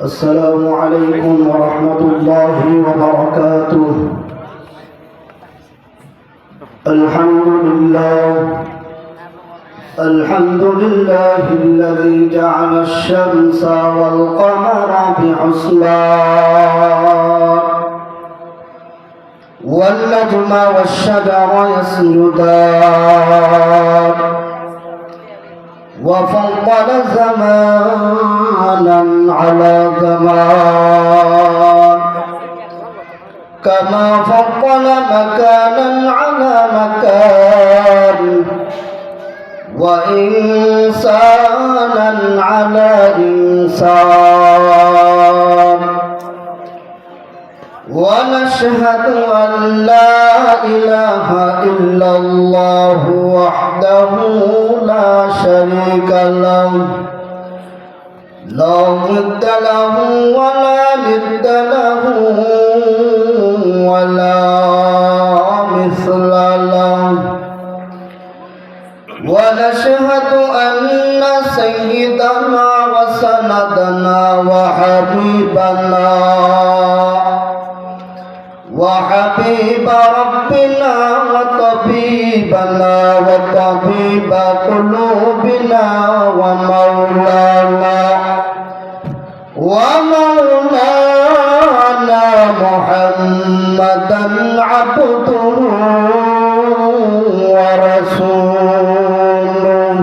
السلام عليكم ورحمة الله وبركاته. الحمد لله الذي جعل الشمس والقمر بحسبان والنجم والشجر يسجدان وفضل زمانا على زمان كما فضل مكانا على مكان وإنسانا على إنسان ونشهد أن لا إله إلا الله وحده لا شريك له لا ضد له ولا ند له ولا مثل له ونشهد أن سيدنا وسندنا وحبيب ربنا وطبيبنا وطبيب قلوبنا ومولانا محمدا عبده ورسوله.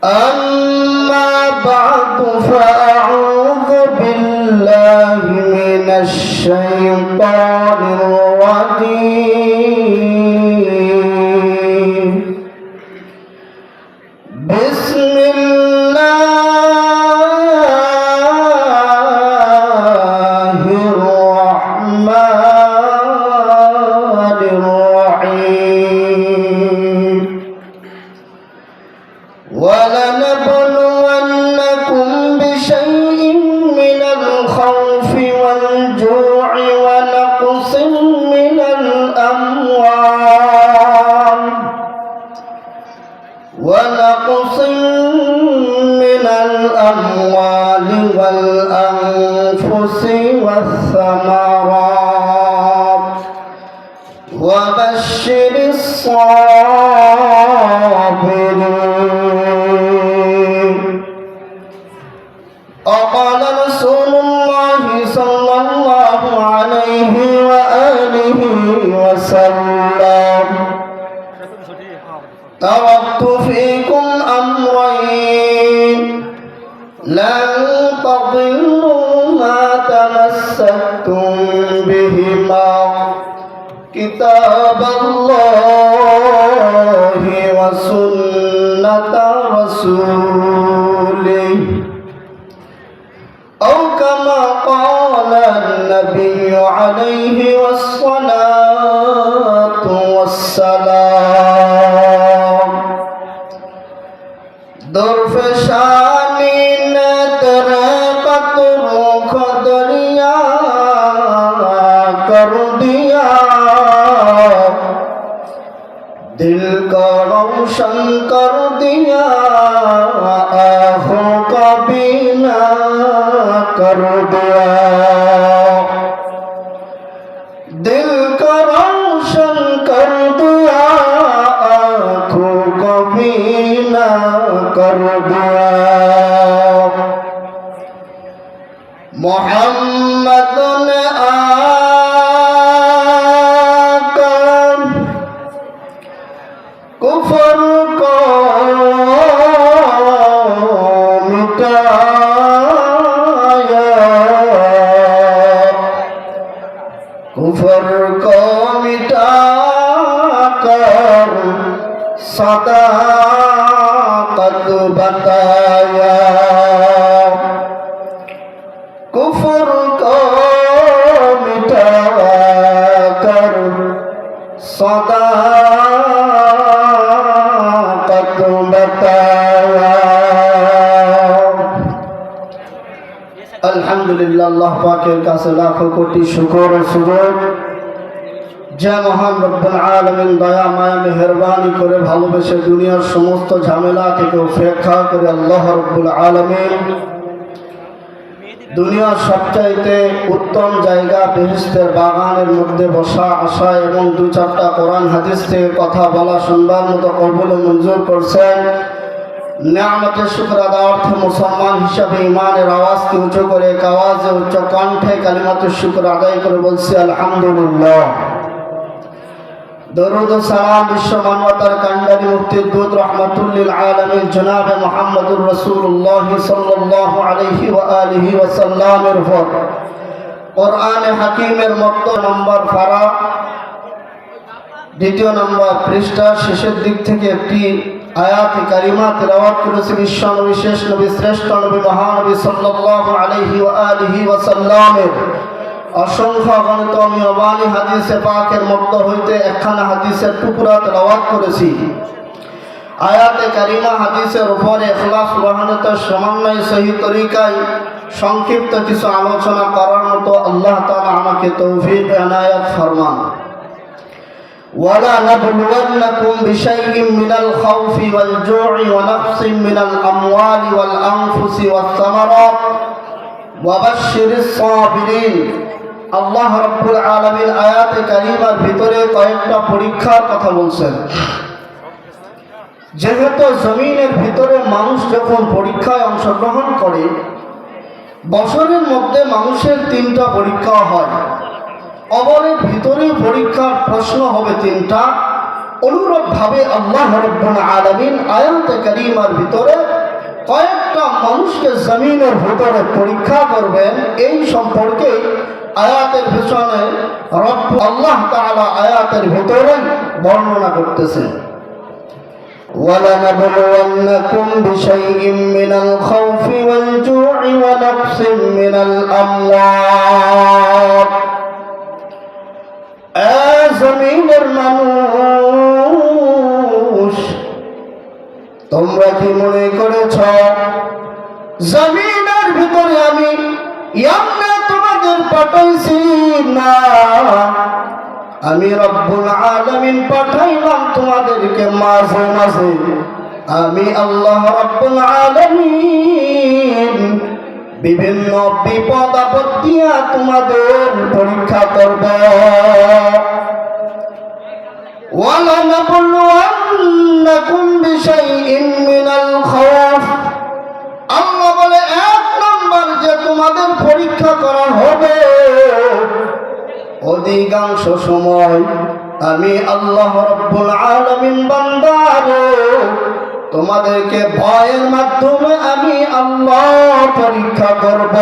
أما بعد فأعوذ بالله من الشيطان الرجيم. بسم الله الرحمن الرحيم. ولنبلونكم بشيء من الخوف والجوع ونقص من الأموال والأنفس والثمرات وبشر الصابرين. وقال رسول الله صلى الله عليه وآله وسلم: تركت فيكم أمرين لن تضلوا ما تمسكتم بهما كتاب الله وسنة رسوله أو كما قال النبي عليه الصلاة والسلام. درفشانی نے تیرے قطر کو دریا کر دیا، دل کو روشن کر دیا، آنکھوں کا بینا کر دیا، دل کو روشن کر دیا، آنکھوں کو بینا کر دیا. محمد نے آکر کفر کو مٹایا، کفر کو مٹا کر صداقت بتایا، کفر کو مٹا کر صداقت بتایا. আলহামদুলিল্লাহ, আল্লাহ পাকের কাছে লাখো কোটি শুকর ও সুজুদ যে মহান রব্বুল আলামিন দয়া মায়া মেহেরবানি করে ভালোবেসে দুনিয়ার সমস্ত ঝামেলা থেকে উপেক্ষা করে আল্লাহ রব্বুল আলামিন দুনিয়ার সবচাইতে উত্তম জায়গা বেহেশতের বাগানের মধ্যে বসা আসা এবং দু চারটা কোরআন হাদিস থেকে কথা বলা শুনবার মতো কবুল ও মঞ্জুর করছেন। নিয়ামতের শুকর আদার্থে মুসলমান হিসাবে ইমানের আওয়াজকে উঁচু করে এক আওয়াজে উচ্চ কণ্ঠে কালিমাতুর শুকর আদায় করে বলছি আলহামদুলিল্লাহ। দরুদ ও সালাম বিশ্ব মানবতার কান্ডারি মুক্তির দূত রহমাতুল্লিল আলামিন জনাবে মুহাম্মদুর রাসূলুল্লাহ সাল্লাল্লাহু আলাইহি ওয়া আলিহি ওয়া সাল্লামের উপর কোরআনে হাকিমের মক্তব নম্বর পারা দ্বিতীয় নম্বর পৃষ্ঠা শেষের দিক থেকে একটি আয়াতে কারিমা তেলাওয়াত করেছে বিশ্বনবী শেষ নবী শ্রেষ্ঠ নবী মহানবী সাল্লাল্লাহু আলাইহি ওয়া আলিহি ওয়া সাল্লামের অসংখ্য গণিত অবাণী হাদিসে পাকের মধ্য হইতে একখানা হাদিসের টুকরা তেলাওয়াত করেছি। আয়াতে কারিমা হাদিসের উপরে ইখলাস রহমতের সমন্বয় সহি তরিকায় সংক্ষিপ্ত কিছু আলোচনা করার মতো আল্লাহ তাআলা আমাকে তৌফিক এনায়েত ফরমান। وَلَنَبْلُوَنَّكُمْ بِشَيْءٍ مِّنَ الْخَوْفِ وَالْجُوعِ وَنَقْصٍ مِّنَ الْأَمْوَالِ وَالْأَنفُسِ وَالثَّمَرَاتِ وَبَشِّرِ الصَّابِرِينَ। আল্লাহ রাব্বুল আলামিন আয়াতে কারিমার ভিতরে কয়েকটা পরীক্ষার কথা বলছেন। যেহেতু জমিনের ভিতরে মানুষ যখন পরীক্ষায় অংশগ্রহণ করে, বছরের মধ্যে মানুষের 3টা পরীক্ষা হয়। অবরের ভিতরে পরীক্ষার প্রশ্ন হবে 3টা। অনুরূপভাবে আল্লাহ রাব্বুল আলামিন আয়াতে কারিমার ভিতরে কয়েকটা মানুষকে জমিনের ভিতরে পরীক্ষা করবেন, এই সম্পর্কে আয়াতের পিছনে রব্ব আল্লাহ তাআলা আয়াতের ভিতরে বর্ণনা করতেছেন। وَلَنَبْلُوَنَّكُمْ بِشَيْءٍ مِّنَ الْخَوْفِ وَالْجُوعِ وَنَقْصٍ مِّنَ الْأَمْوَالِ। জমিনের মানুষ, তোমরা কি মনে করেছ জমিনের ভিতরে আমি এমনি তোমাদের পাঠাইছি? না, আমি রব্বুল আলামিন পাঠাইলাম তোমাদেরকে মাঝে মাঝে। আমি আল্লাহ রব্বুল আলামিন বিভিন্ন বিপদ আপদ দিয়া তোমাদের পরীক্ষা করব। وَلَنَبْلُوَنَّكُمْ بِشَيْءٍ مِّنَ الْخَوْفِ। আল্লাহ বলে 1 নম্বর যে তোমাদের পরীক্ষা করা হবে, অধিকাংশ সময় আমি আল্লাহ রাব্বুল আলামিন বান্দারে তোমাদেরকে ভয়ের মাধ্যমে আমি আল্লাহ পরীক্ষা করব।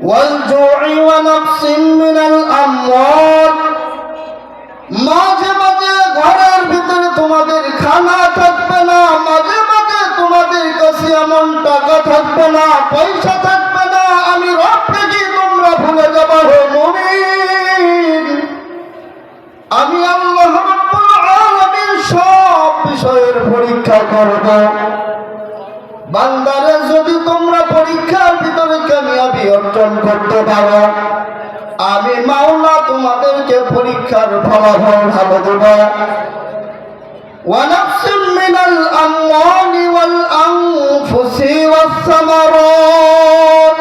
وَالْجُوعِ وَنَقْصٍ مِّنَ الْأَمْوَالِ। মাঝে মাঝে ঘরের ভিতরে তোমাদের খানা থাকবে না, মাঝে মাঝে তোমাদের কাছে এমন টাকা থাকবে না, পয়সা থাকবে না, আমি রবকে কি তোমরা ভুলে যাবে হে মুমিন? আমি আল্লাহ রাব্বুল আলামিন সব বিষয়ের পরীক্ষা করব। বান্দারে যদি তোমরা পরীক্ষার ভিতরে কামিয়াবি অর্জন করতে পারো, আমি মাওলা তোমাদেরকে পরীক্ষার ফলাফল ভালো দেব। ওয়ানাকসিম মিনাল আমওয়ালি ওয়াল আনফুসি ওয়াস সামারাত।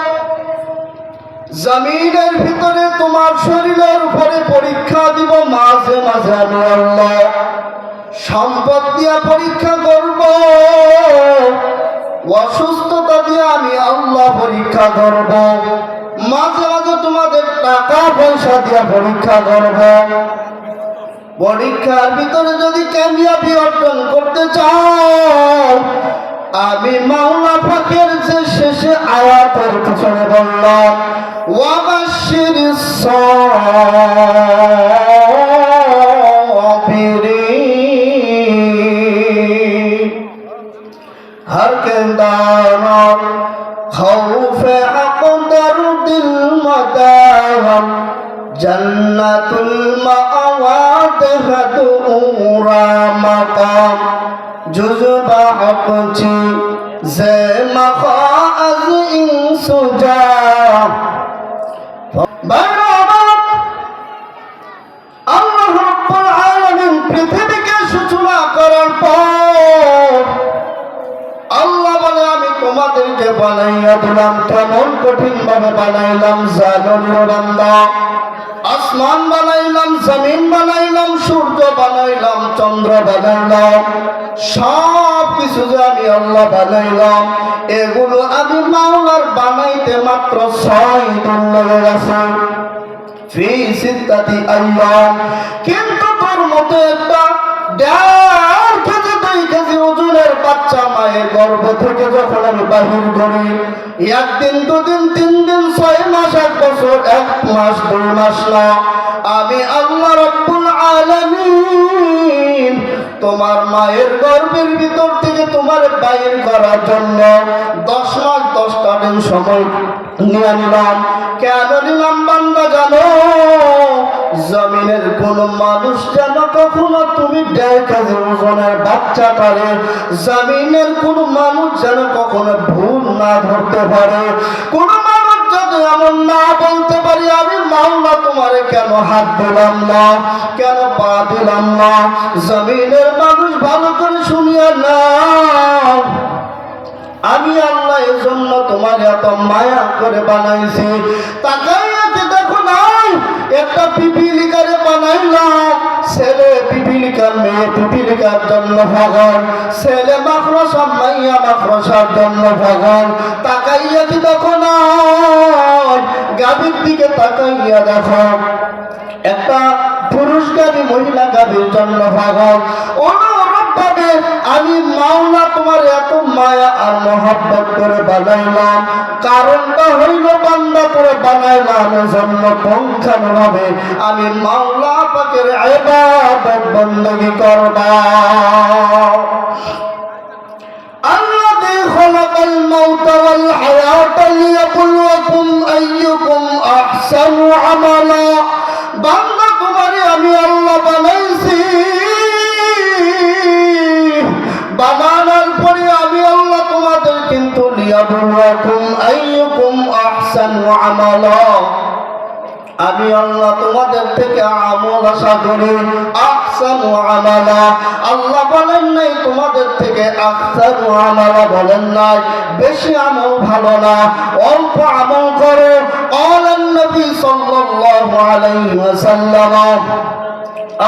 জমিনের ভিতরে তোমার শরীরের উপরে পরীক্ষা দিব মাঝে মাঝে আমি আল্লাহ। সম্পদ দিয়ে পরীক্ষা করব, অসুস্থতা দিয়ে আমি আল্লাহ পরীক্ষা করব, মাঝে মাঝে তোমাদের টাকা পয়সা দিয়ে পরীক্ষা করব। পরীক্ষার ভিতরে যদি কামিয়াবি অর্জন করতে চাও, আমি মাওলা পাকের যে শেষে আয়াতের পিছনে বললাম ওয়াবাশশিরিস সাবিরিন। हर के दामन खौफ अक़दर दिल मदाम जन्नतुल मअवाद हदूरा मकाम जुज़बा हक़ची ज़े मख़ाज़ इंसुजा। আল্লাহ রাব্বুল আলামিন পৃথিবীকে সূচনা করার পর আল্লাহ বলে আমি তোমাদেরকে বানাইয়া দিলাম, কেমন কঠিন ভাবে বানাইলাম জানো বান্দা। আসমান বানাইলাম, জমিন বানাইলাম, সূর্য বানাইলাম, চন্দ্র বানাইলাম, সব কিছু যে আমি আল্লাহ বানাইলাম, এগুলো আমি মাওলার বানাইতে মাত্র 6 দিন লেগে গেছে। ফি সিত্তাতি আইয়াম। কিন্তু তোর মতো একটা 1.5 কেজি 2 কেজি ওজনের বাচ্চা মায়ের গর্ভ থেকে যখন আমি বাহির করি, 1 দিন 2 দিন 3 দিন 6 মাস 1 বছর 1 মাস 2 মাস না, আমি আল্লাহ রাব্বুল আলামিন তোমার মায়ের গর্ভের ভিতর থেকে তোমার বাইর করার জন্য 10 মাস 10টা দিন সময় নিয়ে নিলাম। কেন নিলাম বান্দা জানো? জমিনের কোন মানুষ যেন কখনো তুমি 1.5 কেজি ওজনের বাচ্চা পারে, জমিনের কোন মানুষ যেন কখনো ভুল না ধরতে পারে, কোন মানুষ যদি এমন না বলতে পারি আমি মাওলা তোমারে কেন হাত দিলাম না, কেন পা দিলাম না। জমিনের মানুষ ভালো করে শুনিয়া না, আমি আল্লাহ এর জন্য তোমার এত মায়া করে বানাইছি। তাকাইয়া কি দেখো নাই একটা পিপিলিকারে বানাইলাম, ছেলে পিপিলিকার মেয়ে পিপিলিকার জন্য ভগবান, ছেলে মাকড়সা মাইয়া মাকড়সার জন্য ভগবান। তাকাইয়া কি দেখো নাই গাভীর দিকে তাকাইয়া দেখো একটা পুরুষ গাভী মহিলা গাভীর জন্য ভগবান। অনুরূপভাবে আমি মাওলা তোমার এত মায়া আর মহব্বত করে বানাইলাম, কারণটা হইল বান্দা করে বানাইলাম এজন্য পঙ্খানুভাবে আমি মাওলা পাকের ইবাদত বندگی করবা। الذي خلق الموت والحياة ليبلوكم أيكم أحسن عملا। বান্দা তোমারে আমি আল্লাহ বানাইছি, বানানোর পরে আমি আল্লাহ তোমাদের কিন্তু লিয়াবলুকুম আইয়ুকুম আহসানু আমালা, আমি আল্লাহ তোমাদের থেকে আমল আশা করি। আহসানু আমালা আল্লাহ বলেন নাই তোমাদের থেকে আহসানু আমালা বলেন নাই, বেশি আমল ভালো না, অল্প আমল করো। قال النبي صلى الله عليه وسلم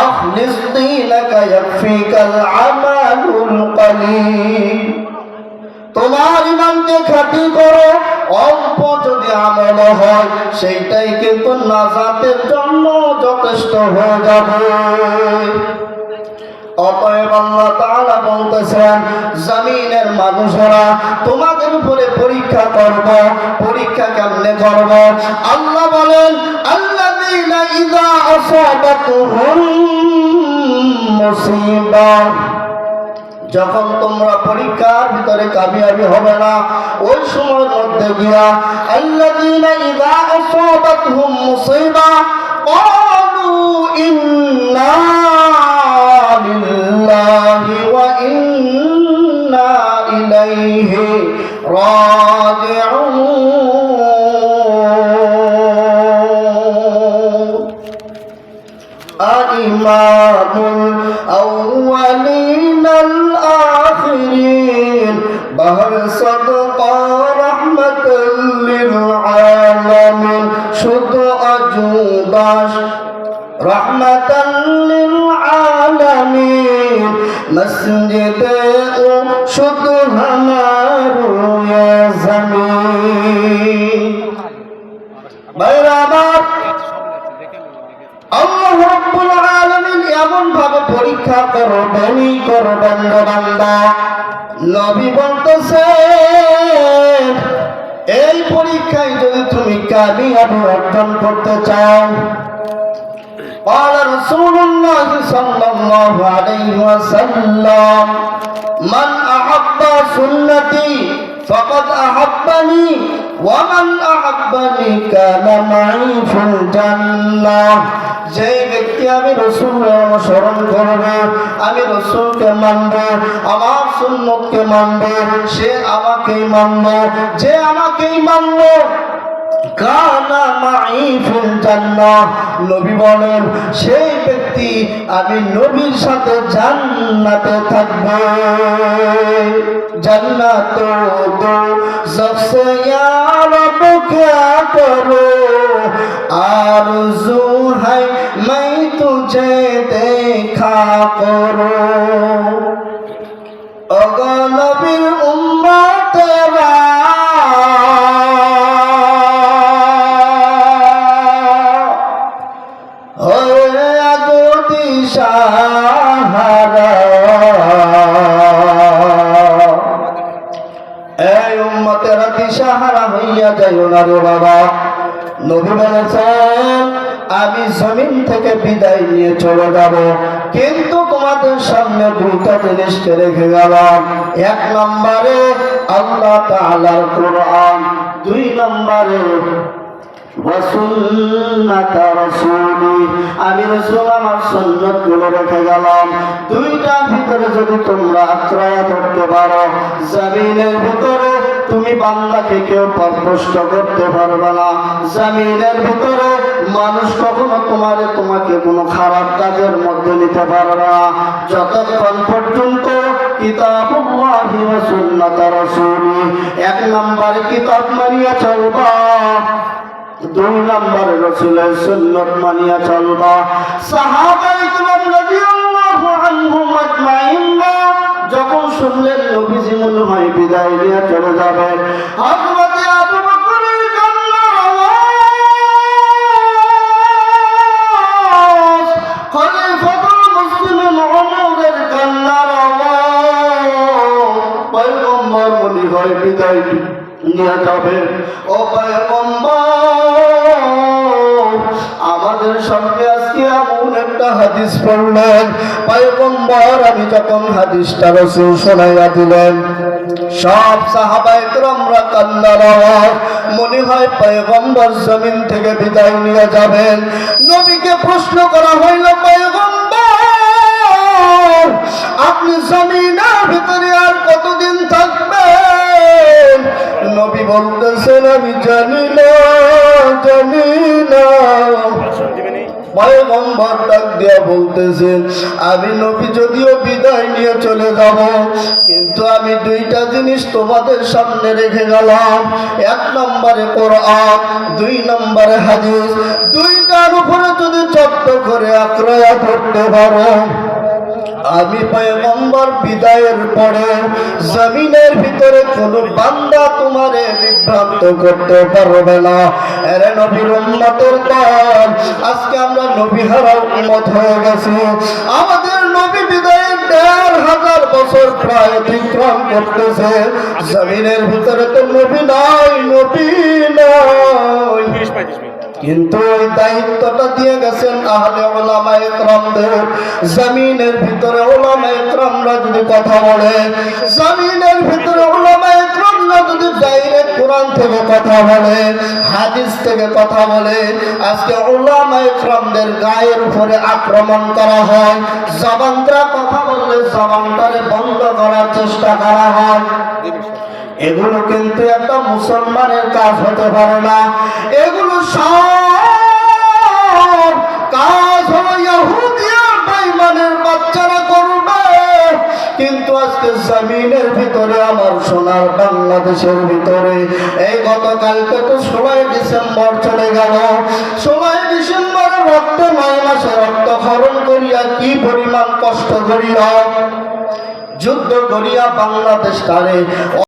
أخلص دينك يكفيك العمل القليل। তোমার ইমানকে খাঁটি করো, অল্প যদি আমল হয় সেইটাই কিন্তু নাজাতের জন্য যথেষ্ট হয়ে যাবে। অতএব আল্লাহ তাআলা বলতেছেন জমিনের মানুষেরা তোমাদের উপরে পরীক্ষা করব। পরীক্ষা কেমনে করব? আল্লাহ বলেন আল্লাযীনা ইযা আসাবাতুহুম মুসিবা, যখন তোমরা পরীক্ষার ভিতরে কামিয়াবি হবে না ওই সময়ের মধ্যে গিয়া আল্লাযীনা ইযা আসাবাতুহুম মুসিবা ক্বালু ইন্না লিল্লাহি ওয়া ইন্না ইলাইহি রাজিউন। ইমামুল আউয়ালিন আল আখিরিন বাহর সাদকা রাহমাতাল লিল আলামিন, শুধু আজুদাস রহমাতাল লিল আলামিন, মসজিদে ও শুধু হামারু ইয়া জমিন। বাইরাবার আল্লাহ রাব্বুল আলামিন এমন ভাবে পরীক্ষা করবেনই করবেন বান্দা। নবী বলতেছেন এই পরীক্ষায় যদি তুমি কামিয়াবি অর্জন করতে চাও, قال رسول الله صلى الله عليه وسلم من أحب سنتي فقد أحبني ومن أحبني كان معي في الجنة। যে ব্যক্তি আমি রাসূলের অনুসরণ করবে, আমি রাসূলকে মানবে, আমার সুন্নতকে মানবে, সে আমাকেই মানবে। যে আমাকেই মানবে কানা মাই ফিল জান্নাহ, নবী বলেন সেই ব্যক্তি আমি নবীর সাথে জান্নাতে থাকবে। জান্নাত करो आरज़ू है मैं तुझे देखा करो अगा नबीर उम्मतेरा होए আগো দিশাহারা এই উম্মতেরা দিশাহারা হইয়া যাইও না রে বাবা। নবী বলেছেন আমি জমিন থেকে বিদায় নিয়ে চলে যাব, কিন্তু তোমাদের সামনে দুইটা জিনিসকে রেখে গেলাম। এক নম্বরে আল্লাহ তাআলার কোরআন, দুই নম্বরে আমি রাসূল আমার সুন্নাত গুলো রেখে গেলাম। দুইটার ভিতরে যদি তোমরা আশ্রয় করতে পারো, জমিনের ভিতরে তুমি বান্দাকে কেউ পরপুষ্ট করতে পারবে না। জমিনের ভিতরে মানুষ কখনো তোমাকে কোনো খারাপ কাজের মধ্যে নিতে পারবে না, যতক্ষণ পর্যন্ত কিতাবুল্লাহি ওয়া সুন্নাত রাসূলি এক নম্বরে কিতাব মানিয়া চলবা, দুই নম্বরে রাসূলের সুন্নাত মানিয়া চলবা। সাহাবায়ে কিরাম রাদিয়াল্লাহু আনহুম আজমাইন যখন শুনলেন নবীজি মনে হয় বিদায় নিয়ে চলে যাবেন, হযরত আবু বকরের কান্নার আওয়াজ, খলিফাতুল মুসলিমিন ওমরের কান্নার আওয়াজ, পয়গম্বর মনে হয় বিদায় নিয়ে যাবেন। ও পয়গম্বর, আমাদের সামনে আজকে এমন একটা হাদিস পড়লেন, পয়গম্বর আমি যখন হাদিসটা রাসূল শোনাইয়া দিলেন, সব সাহাবায়ে কেরামরা কান্নার আওয়াজ, মনে হয় পয়গম্বর জমিন থেকে বিদায় নিয়ে যাবেন। নবীকে প্রশ্ন করা হইল, পয়গম্বর আপনি জমিনের ভিতরে আর কতদিন থাকবেন? নবী বলতেছেন আমি জানি না। পয়গম্বর ডাক দিয়া বলতেছেন আমি নবী যদিও বিদায় নিয়ে চলে যাব, কিন্তু আমি দুইটা জিনিস তোমাদের সামনে রেখে গেলাম। এক নম্বরে কোরআন, দুই নম্বরে হাদিস। দুইটার উপরে যদি চট্ট করে আঁকড়ায়া ধরতে পারো, আমি পয়গম্বর বিদায়ের পরে জমিনের ভিতরে কোনো বান্দা তোমারে বিভ্রান্ত করতে পারবে না। এরে নবীর উম্মতের দল, আজকে আমরা নবী হারা উম্মত হয়ে গেছি। আমাদের নবী বিদায়ের ১৫০০ বছর প্রায় অতিক্রম করতেছে, জমিনের ভিতরে তো নবী নাই, নবী নাই। কিন্তু ওই দায়িত্বটা দিয়ে গেছেন আহলে উলামায়ে কেরামদের। জমিনের ভিতরে উলামায়ে কেরামরা যদি কথা বলে, জমিনের ভিতরে উলামায়ে কেরামরা যদি ডাইরেক্ট কোরআন থেকে কথা বলে, হাদিস থেকে কথা বলে, আজকে উলামায়ে কেরামদের গায়ের উপরে আক্রমণ করা হয়। জবানটা কথা বললে জবানটারে বন্ধ করার চেষ্টা করা হয়। এগুলো কিন্তু একটা মুসলমানের কাজ হতে পারে না। এগুলো সব কাজ হলো ইহুদি আর বেঈমানের বাচ্চারা করবে। কিন্তু আজকে জমিনের ভিতরে আমার সোনার বাংলাদেশের ভিতরে এই গতকালকে তো 16 ডিসেম্বর চলে গেল। 16 ডিসেম্বরে রক্ত 9 মাসে রক্তক্ষরণ করিয়া কি পরিমাণ কষ্ট করিয়া যুদ্ধ করিয়া বাংলাদেশ তারে